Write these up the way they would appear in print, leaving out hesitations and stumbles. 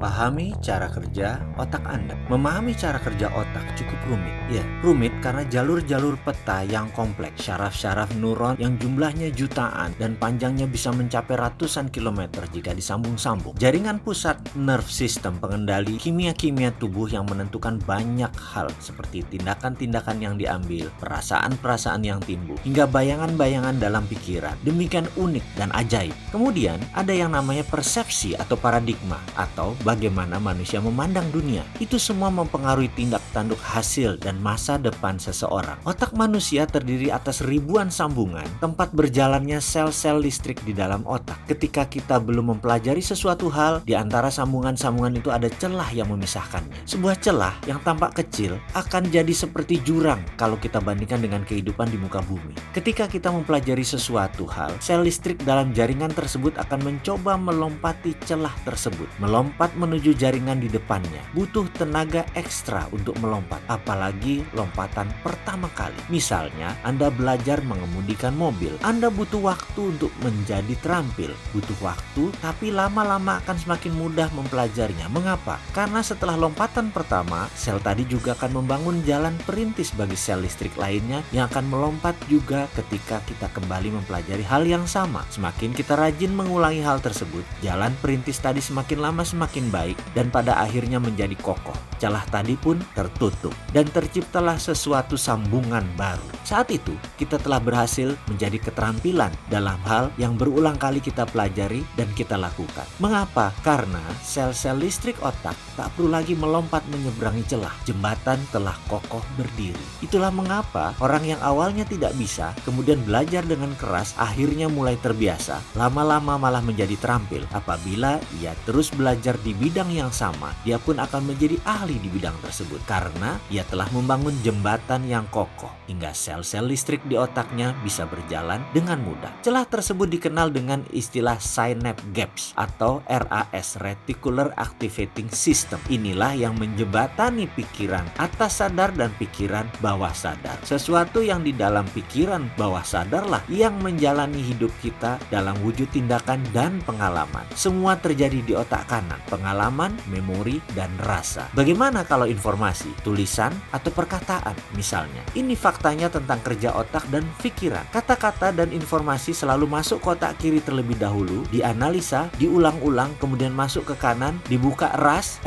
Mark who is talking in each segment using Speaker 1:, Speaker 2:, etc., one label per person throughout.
Speaker 1: Pahami cara kerja otak Anda. Memahami cara kerja otak cukup rumit. Ya, rumit karena jalur-jalur peta yang kompleks, syaraf-syaraf neuron yang jumlahnya jutaan dan panjangnya bisa mencapai ratusan kilometer jika disambung-sambung. Jaringan pusat nerve system pengendali kimia-kimia tubuh yang menentukan banyak hal seperti tindakan-tindakan yang diambil, perasaan-perasaan yang timbul, hingga bayangan-bayangan dalam pikiran. Demikian unik dan ajaib. Kemudian ada yang namanya persepsi atau paradigma atau bagaimana manusia memandang dunia. Itu semua mempengaruhi tindak tanduk hasil dan masa depan seseorang. Otak manusia terdiri atas ribuan sambungan, tempat berjalannya sel-sel listrik di dalam otak. Ketika kita belum mempelajari sesuatu hal, di antara sambungan-sambungan itu ada celah yang memisahkannya. Sebuah celah yang tampak kecil akan jadi seperti jurang kalau kita bandingkan dengan kehidupan di muka bumi. Ketika kita mempelajari sesuatu hal, sel listrik dalam jaringan tersebut akan mencoba melompati celah tersebut. Melompat menuju jaringan di depannya. Butuh tenaga ekstra untuk melompat, apalagi lompatan pertama kali. Misalnya, Anda belajar mengemudikan mobil. Anda butuh waktu untuk menjadi terampil. Butuh waktu, tapi lama-lama akan semakin mudah mempelajarinya. Mengapa? Karena setelah lompatan pertama, sel tadi juga akan membangun jalan perintis bagi sel listrik lainnya yang akan melompat juga ketika kita kembali mempelajari hal yang sama. Semakin kita rajin mengulangi hal tersebut, jalan perintis tadi semakin lama semakin baik dan pada akhirnya menjadi kokoh. Celah tadi pun tertutup dan terciptalah sesuatu sambungan baru. Saat itu, kita telah berhasil menjadi keterampilan dalam hal yang berulang kali kita pelajari dan kita lakukan. Mengapa? Karena sel-sel listrik otak tak perlu lagi melompat menyeberangi celah. Jembatan telah kokoh berdiri. Itulah mengapa orang yang awalnya tidak bisa, kemudian belajar dengan keras, akhirnya mulai terbiasa, lama-lama malah menjadi terampil. Apabila ia terus belajar di bidang yang sama, dia pun akan menjadi ahli di bidang tersebut karena ia telah membangun jembatan yang kokoh hingga sel-sel listrik di otaknya bisa berjalan dengan mudah. Celah tersebut dikenal dengan istilah synapse gaps atau RAS, Reticular Activating System. Inilah yang menjembatani pikiran atas sadar dan pikiran bawah sadar. Sesuatu yang di dalam pikiran bawah sadarlah yang menjalani hidup kita dalam wujud tindakan dan pengalaman. Semua terjadi di otak kanan, pengalaman, memori, dan rasa. Bagaimana kalau informasi, tulisan, atau perkataan misalnya? Ini faktanya tentang kerja otak dan pikiran. Kata-kata dan informasi selalu masuk ke otak kiri terlebih dahulu, dianalisa, diulang-ulang, kemudian masuk ke kanan, dibuka RAS,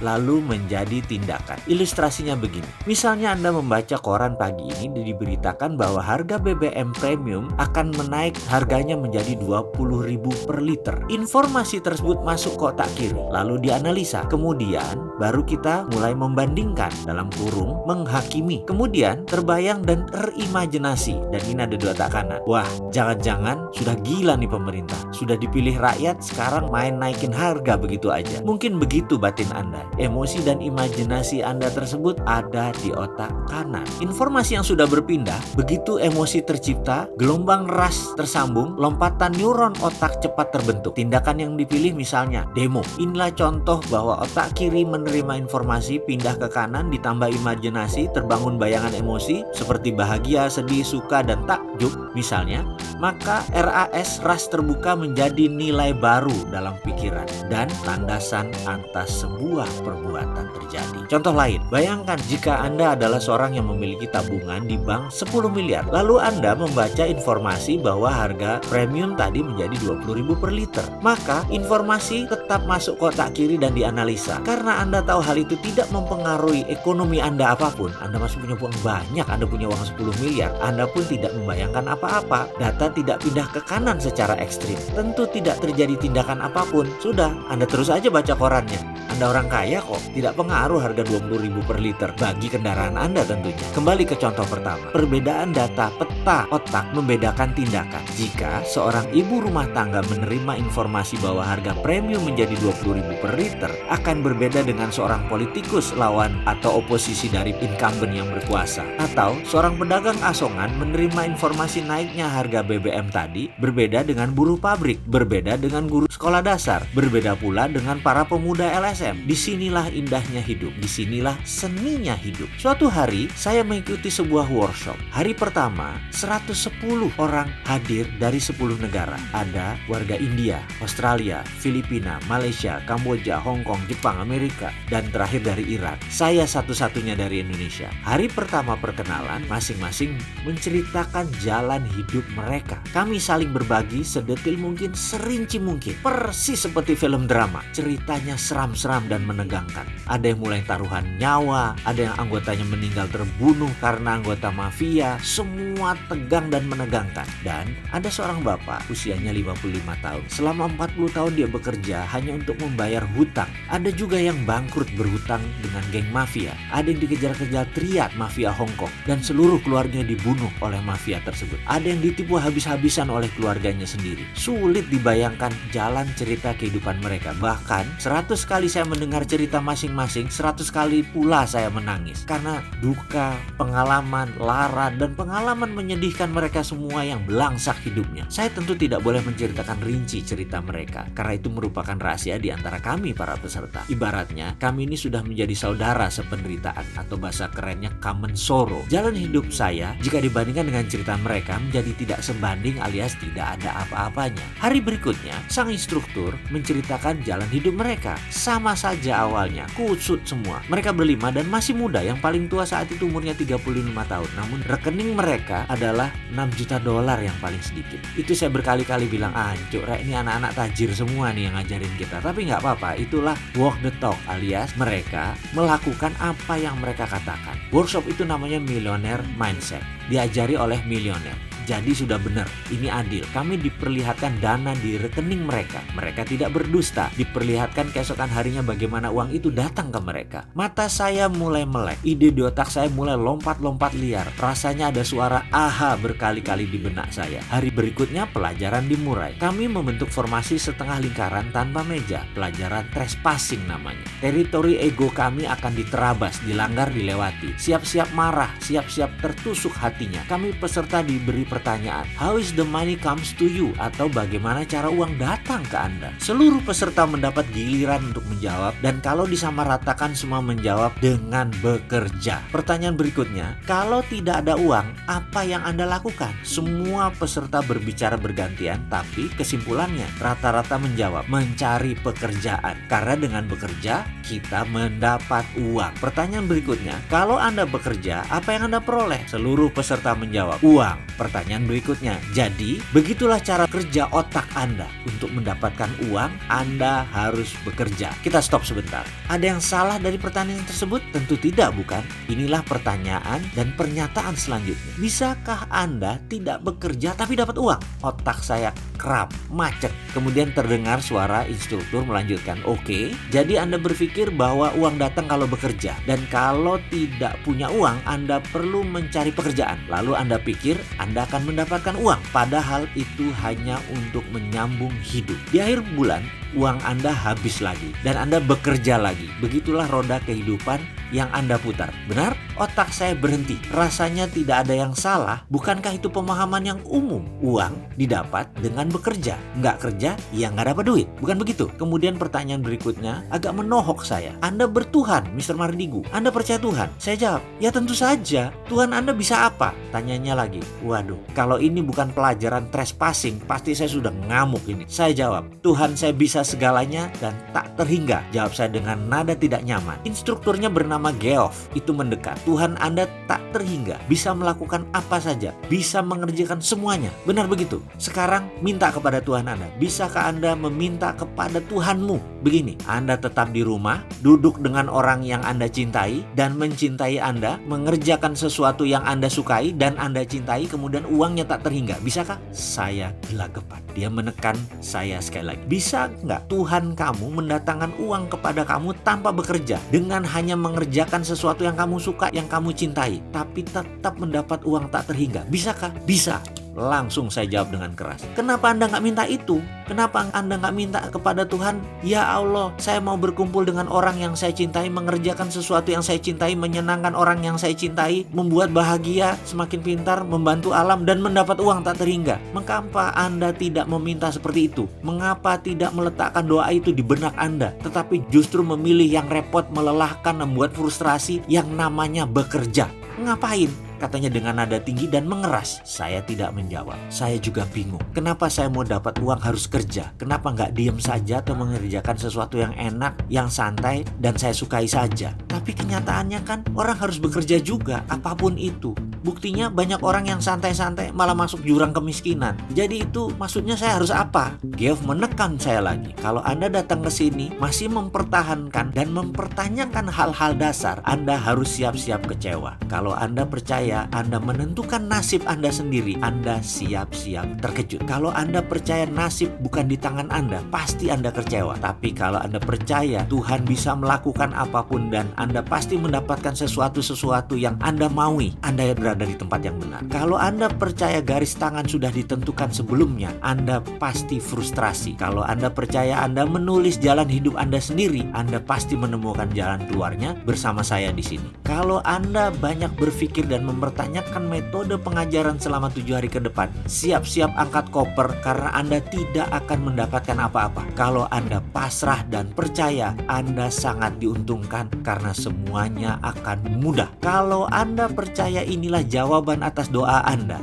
Speaker 1: lalu menjadi tindakan. Ilustrasinya begini. Misalnya Anda membaca koran pagi ini diberitakan bahwa harga BBM premium akan menaik harganya menjadi 20.000 per liter. Informasi tersebut masuk ke otak kiri, lalu dianalisa. Kemudian baru kita mulai membandingkan, dalam kurung menghakimi. Kemudian terbayang dan terimajinasi, dan ini ada di otak kanan. Wah, jangan-jangan sudah gila nih pemerintah. Sudah dipilih rakyat, sekarang main naikin harga begitu aja. Mungkin begitu batin Anda. Emosi dan imajinasi Anda tersebut ada di otak kanan. Informasi yang sudah berpindah, begitu emosi tercipta, gelombang ras tersambung, lompatan neuron otak cepat terbentuk. Tindakan yang dipilih misalnya demo. Inilah contoh bahwa otak kiri menerima informasi, pindah ke kanan, ditambah imajinasi, terbangun bayangan emosi seperti bahagia, sedih, suka, dan takjub misalnya, maka RAS ras terbuka menjadi nilai baru dalam pikiran dan landasan atas sebuah perbuatan terjadi. Contoh lain, bayangkan jika Anda adalah seorang yang memiliki tabungan di bank 10 miliar, lalu Anda membaca informasi bahwa harga premium tadi menjadi 20.000 per liter, maka informasi tetap masuk ke otak kiri dan dianalisa. Karena Anda tahu hal itu tidak mempengaruhi ekonomi Anda apapun, Anda masih punya uang banyak, Anda punya uang 10 miliar, Anda pun tidak membayangkan apa-apa. Data tidak pindah ke kanan secara ekstrim, tentu tidak terjadi tindakan apapun. Sudah, Anda terus aja baca korannya. Anda orang kaya kok, tidak pengaruh harga 20.000 per liter bagi kendaraan Anda tentunya. Kembali ke contoh pertama, perbedaan data peta otak membedakan tindakan. Jika seorang ibu rumah tangga menerima informasi bahwa harga premium menjadi 20.000 per liter, akan berbeda dengan seorang politikus lawan atau oposisi dari incumbent yang berkuasa. Atau seorang pedagang asongan menerima informasi naiknya harga BBM tadi, berbeda dengan buruh pabrik, berbeda dengan guru sekolah dasar, berbeda pula dengan para pemuda LSM. Sam, disinilah indahnya hidup, disinilah seninya hidup. Suatu hari saya mengikuti sebuah workshop. Hari pertama 110 orang hadir dari 10 negara. Ada warga India, Australia, Filipina, Malaysia, Kamboja, Hong Kong, Jepang, Amerika, dan terakhir dari Iran. Saya satu-satunya dari Indonesia. Hari pertama perkenalan, masing-masing menceritakan jalan hidup mereka. Kami saling berbagi sedetil mungkin, serinci mungkin. Persis seperti film drama. Ceritanya seram-seram dan menegangkan. Ada yang mulai taruhan nyawa, ada yang anggotanya meninggal terbunuh karena anggota mafia. Semua tegang dan menegangkan. Dan ada seorang bapak usianya 55 tahun. Selama 40 tahun dia bekerja hanya untuk membayar hutang. Ada juga yang bangkrut berhutang dengan geng mafia. Ada yang dikejar-kejar triad mafia Hong Kong dan seluruh keluarganya dibunuh oleh mafia tersebut. Ada yang ditipu habis-habisan oleh keluarganya sendiri. Sulit dibayangkan jalan cerita kehidupan mereka. Bahkan 100 kali saya mendengar cerita masing-masing, 100 kali pula saya menangis. Karena duka, pengalaman, lara, dan pengalaman menyedihkan mereka semua yang belangsak hidupnya. Saya tentu tidak boleh menceritakan rinci cerita mereka, karena itu merupakan rahasia di antara kami para peserta. Ibaratnya, kami ini sudah menjadi saudara sependeritaan, atau bahasa kerennya common sorrow. Jalan hidup saya, jika dibandingkan dengan cerita mereka, menjadi tidak sebanding alias tidak ada apa-apanya. Hari berikutnya, sang instruktur menceritakan jalan hidup mereka. Sama saja awalnya, kusut semua. Mereka berlima dan masih muda, yang paling tua saat itu umurnya 35 tahun. Namun rekening mereka adalah 6 juta dolar yang paling sedikit. Itu saya berkali-kali bilang, Cuk, ini anak-anak tajir semua nih yang ngajarin kita. Tapi nggak apa-apa, itulah walk the talk, alias mereka melakukan apa yang mereka katakan. Workshop itu namanya Millionaire Mindset, diajari oleh milioner. Jadi sudah benar, ini adil. Kami diperlihatkan dana di rekening mereka. Mereka tidak berdusta. Diperlihatkan keesokan harinya bagaimana uang itu datang ke mereka. Mata saya mulai melek. Ide di otak saya mulai lompat-lompat liar. Rasanya ada suara aha berkali-kali di benak saya. Hari berikutnya pelajaran dimulai. Kami membentuk formasi setengah lingkaran tanpa meja. Pelajaran trespassing namanya. Teritori ego kami akan diterabas, dilanggar, dilewati. Siap-siap marah, siap-siap tertusuk hatinya. Kami peserta diberi pertanyaan, how is the money comes to you? Atau bagaimana cara uang datang ke Anda? Seluruh peserta mendapat giliran untuk menjawab, dan kalau disamaratakan semua menjawab dengan bekerja. Pertanyaan berikutnya, kalau tidak ada uang, apa yang Anda lakukan? Semua peserta berbicara bergantian, tapi kesimpulannya rata-rata menjawab, mencari pekerjaan. Karena dengan bekerja, kita mendapat uang. Pertanyaan berikutnya, kalau Anda bekerja, apa yang Anda peroleh? Seluruh peserta menjawab, uang. Pertanyaan berikutnya, jadi begitulah cara kerja otak Anda. Untuk mendapatkan uang, Anda harus bekerja. Kita stop sebentar. Ada yang salah dari pertanyaan tersebut? Tentu tidak, bukan? Inilah pertanyaan dan pernyataan selanjutnya. Bisakah Anda tidak bekerja tapi dapat uang? Otak saya kerap, macet. Kemudian terdengar suara instruktur melanjutkan, oke, jadi Anda berpikir bahwa uang datang kalau bekerja. Dan kalau tidak punya uang, Anda perlu mencari pekerjaan. Lalu Anda pikir Anda akan mendapatkan uang. Padahal itu hanya untuk menyambung hidup. Di akhir bulan, uang Anda habis lagi. Dan Anda bekerja lagi. Begitulah roda kehidupan yang Anda putar. Benar? Otak saya berhenti. Rasanya tidak ada yang salah. Bukankah itu pemahaman yang umum? Uang didapat dengan bekerja. Nggak kerja, ya nggak dapat duit. Bukan begitu? Kemudian pertanyaan berikutnya agak menohok saya. Anda bertuhan, Mr. Mardigu. Anda percaya Tuhan? Saya jawab, ya tentu saja. Tuhan Anda bisa apa? Tanyanya lagi. Waduh, kalau ini bukan pelajaran trespassing, pasti saya sudah ngamuk ini. Saya jawab, Tuhan saya bisa segalanya dan tak terhingga. Jawab saya dengan nada tidak nyaman. Instrukturnya bernama Geoff. Itu mendekat. Tuhan Anda tak terhingga. Bisa melakukan apa saja. Bisa mengerjakan semuanya. Benar begitu? Sekarang minta kepada Tuhan Anda. Bisakah Anda meminta kepada Tuhanmu? Begini, Anda tetap di rumah, duduk dengan orang yang Anda cintai dan mencintai Anda, mengerjakan sesuatu yang Anda sukai dan Anda cintai, kemudian uangnya tak terhingga. Bisakah? Saya gelagapan. Dia menekan saya sekali lagi. Bisa nggak Tuhan kamu mendatangkan uang kepada kamu tanpa bekerja, dengan hanya mengerjakan sesuatu yang kamu suka, yang kamu cintai, tapi tetap mendapat uang tak terhingga? Bisakah? Bisa. Langsung saya jawab dengan keras. Kenapa Anda nggak minta itu? Kenapa Anda nggak minta kepada Tuhan, ya Allah, saya mau berkumpul dengan orang yang saya cintai, mengerjakan sesuatu yang saya cintai, menyenangkan orang yang saya cintai, membuat bahagia, semakin pintar, membantu alam, dan mendapat uang tak terhingga. Mengapa Anda tidak meminta seperti itu? Mengapa tidak meletakkan doa itu di benak Anda, tetapi justru memilih yang repot, melelahkan, membuat frustrasi yang namanya bekerja? Ngapain? Katanya dengan nada tinggi dan mengeras. Saya tidak menjawab. Saya juga bingung. Kenapa saya mau dapat uang harus kerja? Kenapa nggak diem saja atau mengerjakan sesuatu yang enak, yang santai, dan saya sukai saja? Tapi kenyataannya kan orang harus bekerja juga, apapun itu. Buktinya banyak orang yang santai-santai malah masuk jurang kemiskinan. Jadi itu maksudnya saya harus apa? Geoff menekan saya lagi. Kalau Anda datang ke sini masih mempertahankan dan mempertanyakan hal-hal dasar, Anda harus siap-siap kecewa. Kalau Anda percaya Anda menentukan nasib Anda sendiri, Anda siap-siap terkejut. Kalau Anda percaya nasib bukan di tangan Anda, pasti Anda kecewa. Tapi kalau Anda percaya Tuhan bisa melakukan apapun dan Anda pasti mendapatkan sesuatu yang Anda maui, Anda berada di tempat yang benar. Kalau Anda percaya garis tangan sudah ditentukan sebelumnya, Anda pasti frustrasi. Kalau Anda percaya Anda menulis jalan hidup Anda sendiri, Anda pasti menemukan jalan keluarnya bersama saya di sini. Kalau Anda banyak berpikir dan mempertanyakan metode pengajaran selama 7 hari ke depan, siap-siap angkat koper karena Anda tidak akan mendapatkan apa-apa. Kalau Anda pasrah dan percaya, Anda sangat diuntungkan karena semuanya akan mudah. Kalau Anda percaya inilah jawaban atas doa Anda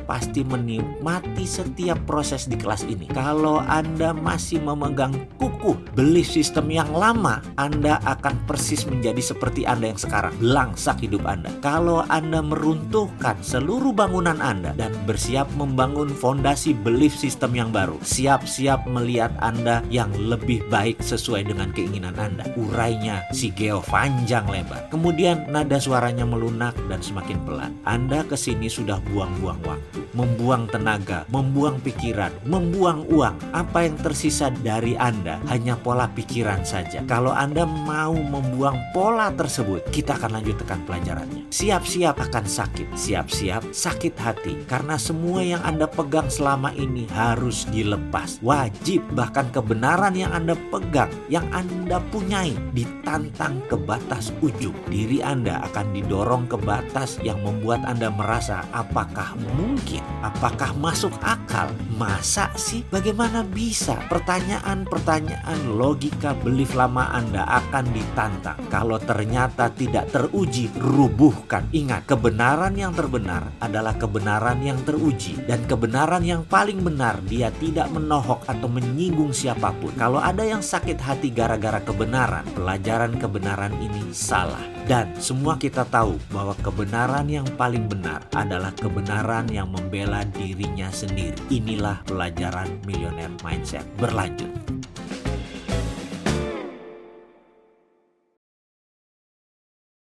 Speaker 1: pasti menikmati setiap proses di kelas ini. Kalau Anda masih memegang kukuh belief system yang lama, Anda akan persis menjadi seperti Anda yang sekarang. Langsak hidup Anda. Kalau Anda meruntuhkan seluruh bangunan Anda dan bersiap membangun fondasi belief system yang baru, siap-siap melihat Anda yang lebih baik sesuai dengan keinginan Anda. Urainya si Geoff panjang lebar. Kemudian nada suaranya melunak dan semakin pelan. Anda kesini sudah buang-buang waktu, membuang tenaga, membuang pikiran, membuang uang. Apa yang tersisa dari Anda hanya pola pikiran saja. Kalau Anda mau membuang pola tersebut, kita akan lanjutkan pelajarannya. Siap-siap akan sakit, siap-siap sakit hati, karena semua yang Anda pegang selama ini harus dilepas. Wajib, bahkan kebenaran yang Anda pegang, yang Anda punyai, ditantang ke batas ujung. Diri Anda akan didorong ke batas yang membuat Anda merasa, apakah mungkin? Apakah masuk akal? Masa sih? Bagaimana bisa? Pertanyaan-pertanyaan logika belief lama Anda akan ditantang. Kalau ternyata tidak teruji, rubuhkan. Ingat, kebenaran yang terbenar adalah kebenaran yang teruji. Dan kebenaran yang paling benar, dia tidak menohok atau menyinggung siapapun. Kalau ada yang sakit hati gara-gara kebenaran, pelajaran kebenaran ini salah. Dan semua kita tahu bahwa kebenaran yang paling benar adalah kebenaran yang membela dirinya sendiri. Inilah pelajaran Millionaire Mindset. Berlanjut.